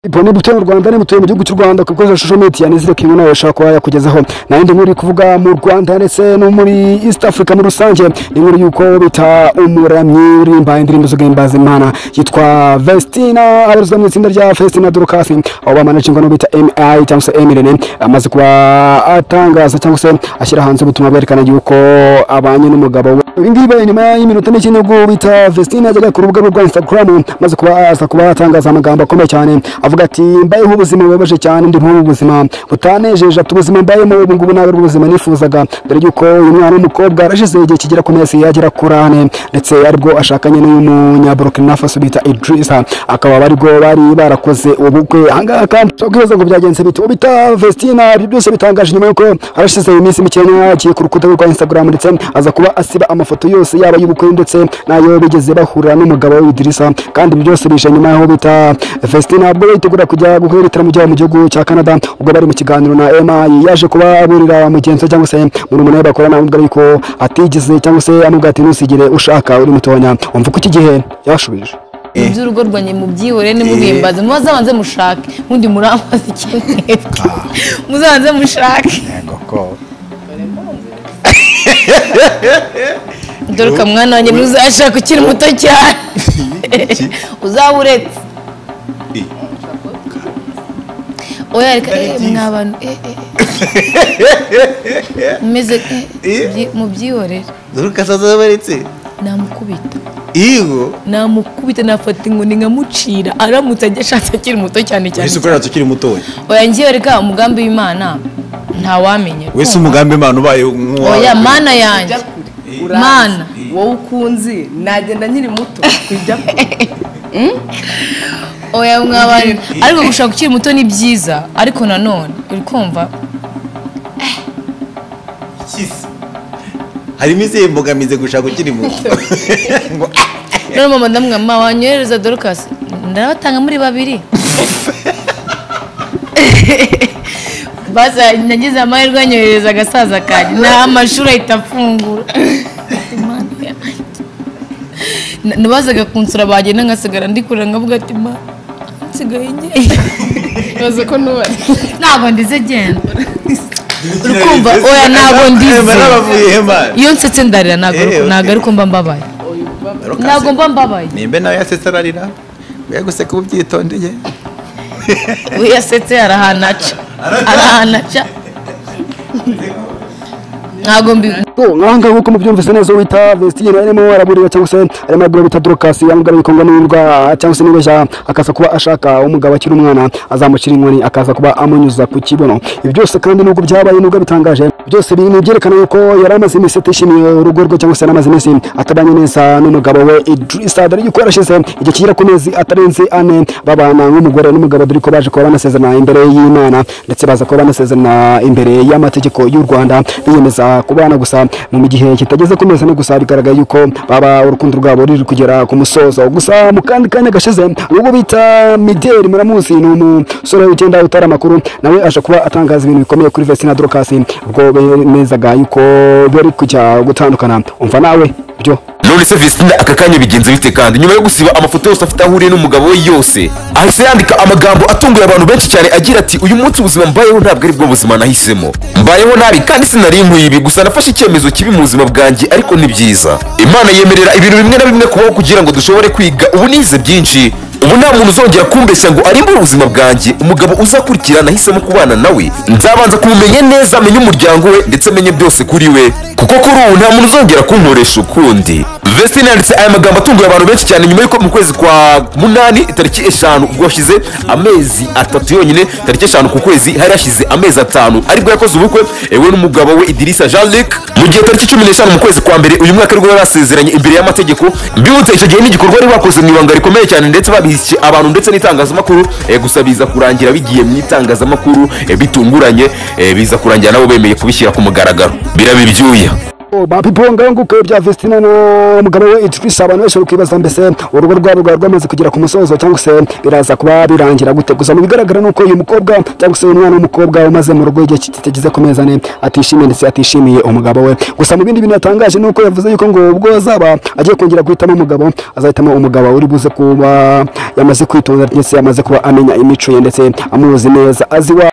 Ipone butuye mu Rwanda ne butuye mu gihugu cy'u Rwanda kuko social media nizire kintu nawe ushaka kuba yakugezaho nandi muri kuvuga mu Rwanda ndetse no muri East Africa muri rusange inkuru yuko bita umuramyi urimba indirimbo zo guhimbaza Imana yitwa Vestina abarizwa mu itsinda rya Vestina Dorcas aho bamanage ngo no bita MI cyangwa se Emirene amaze kuba atangaza cyangwa se ashyira hanze ubutumwa bwerekana yuko abanye n'umugabo we ibingibi nyuma y'iminota n'ikintu bita Vestina yajaga ku rubuga rwa Instagram maze kuba atangaza amagambo akomeye cyane avuga ati mbayeho ubuzima bubabaje cyane ndi mu buzima butanejeje atubuzima mbayemo ubu ngubu nabe ubuzima nifuzaga dore yuko uyu mwana w'umukobwa arashize igihe kigera ku mesi yagera kurane ndetse aribwo ashakanye n'umunya Burkina Faso bita Idrissa akaba bari barakoze ubukwe ahangaha kandi tokwibaza ngo byagenze bita Vestina byose bitangaje nyuma yuko arashize iminsi mikenya yagiye ku rukuta rwa Instagram ndetse aza kuba asiba amafoto yose yaba y'ubukwe ndetse nayo bigeze bahura n'umugabo we Idrissa kandi byose bishe nyuma yaho bita Vestina yitegura kujya guhera mu gihugu cya Canada ubwo bari mu kiganiro na MI yaje kuba aburira mugenzi cyangwa se muri umuntu bakorana amubwira yuko atigeze cyangwa se amubwira ati nusigire ushaka uri mutonya umva ko iki gihe yashubije iby'urugo rwanye mu byihore ni mubimbaze muzabanze mushake mundi murambaza ikintu muzabanze mushake yego dore ka mwana wanjye ntuzashaka ukiri muto cyane uzaburetse oya reka mwabantu meze mu byihorere dore kasaza baretse namukubita iyo nafata inkoni nkamucira aramutse ajya ashatse akiri muto cyane wese ukorera tukiri mutoya oya ngiye reka umugambi w'Imana ntawamenye wese umugambi w'Imana ubaye nk'uwa oya mana yanjye mana wowe ukunzi nagenda nkiri muto kujya oya mwabana ariko gushaka ukiri muto ni byiza ariko nanone uri kumva harimo izihe mbogamizi gushaka ukiri muto none mama ndamwama wanyohereza Dorcas ndabatanga muri babiri basa nagize amahirwe anyohereza agasaza kanjye nta amashuri ahita afungura nabazaga kunsura bagenda ngasigara ndikurira ngavuga ati ma nsigaye njye baza ko nubari ntabwo ndize genda urukumva oya ntabwo ndize iyo nsetse ndarira ntabwo ariko mba mbabaye ntabwo mba mbabaye nimbe nawe yasetse ararira we guseka ubyitondeye we yasetse arahanaca ntabwo mbi nkanga nkuko mubyumvise neza wita Vestina arimo araburira cyangwa se arimo agura bita Dorcas yamugara bikonga n'indwa cyangwa se n'ibeshya akaza kuba ashaka umugabo akiri umwana azamucira inkoni akaza kuba amunyuza ku kibono ibi byose kandi nubwo byabaye nubwo bitangaje byose bintu byerekana yuko yari amaze iminsi atishimiye urugo rwe cyangwa se amaze iminsi atabanye neza n'umugabo we Idrissa dore yuko yarashize igihe kigera ku mezi atarenze 4 babana nk'umugore n'umugabo dore ko baje kuba banasezerana imbere y'Imana ndetse baza kuba banasezerana imbere y'amategeko y'u Rwanda biyemeza kubana gusa mu gihe kitageze ku mezi no gusa bigaragaye yuko baba urukundo rwabo ruri kugera ku musozo gusa mu kandi kanya gashize ubwo bita Mideli muramuzi ni umusore ugenda utara amakuru nawe aje kuba atangaza ibintu bikomeye kuri Vestina Dorcas ubwo bemezaga yuko bari kujya gutandukana umva nawe byo none se Vestina aka kanya bigenze bite kandi nyuma yo gusiba amafoto yose afite ahuriye n'umugabo we yose ahise yandika amagambo atunguye abantu benshi cyane agira ati uyu munsi ubuzima mbayeho ntabwo ari bwo buzima nahisemo mbayeho nabi kandi sinari nkwibi gusa nafashe icyemezo kibi mu buzima bwanjye ariko ni byiza Imana yemerera ibintu bimwe na bimwe kubaho kugira ngo dushobore kwiga ubu nize byinshi ubu nta muntu uzongera kumbeshya ngo arimbure ubuzima bwanjye umugabo uzakurikira nahisemo kubana nawe nzabanza kumumenya neza amenye umuryango we ndetse amenye byose kuri we kuko kuri ubu nta muntu uzongera kunkoresha ukundi Vestina yanditse aya magambo atunguye abantu benshi cyane nyuma y'uko mu kwezi kwa munani tariki 5 ubwo hashize amezi 3 yonyine tariki 5 ku kwezi hari hashize amezi 5 aribwo yakoze ubukwe we n'umugabo we Idrissa Jean-Luc mu gihe tariki 15 mu kwezi kwa mbere uyu mwaka aribwo barasezeranye imbere y'amategeko mbihutse icyo gihe n'igikorwa bari bakoze mu ibanga rikomeye cyane ndetse babishye abantu ndetse n'itangazamakuru gusa biza kurangira bigiye mu itangazamakuru bitunguranye biza kurangira nabo bemeye kubishyira ku mugaragaro biraba ibyuya bapiponga nguko bya Vestina na umugabo we Idris abantu benshi kwibaza mbese urugo rwabo rwamaze kugera ku musozo cyangwa se biraza kuba birangira gute gusa mu bigaragara nuko uyu mukobwa cyangwa se umwana w'umukobwa umaze mu rugo igihe kitigeze ku meza ne atishimiye ndetse atishimiye umugabo we gusa mu bindi bintu yatangaje nuko yavuze yuko ngo ubwo azaba agiye kongera guhitamo umugabo azahitamo umugabo uri buze kuba yamaze kwitonda ndetse yamaze kuba amenya imico ye ndetse amuzi neza aziwa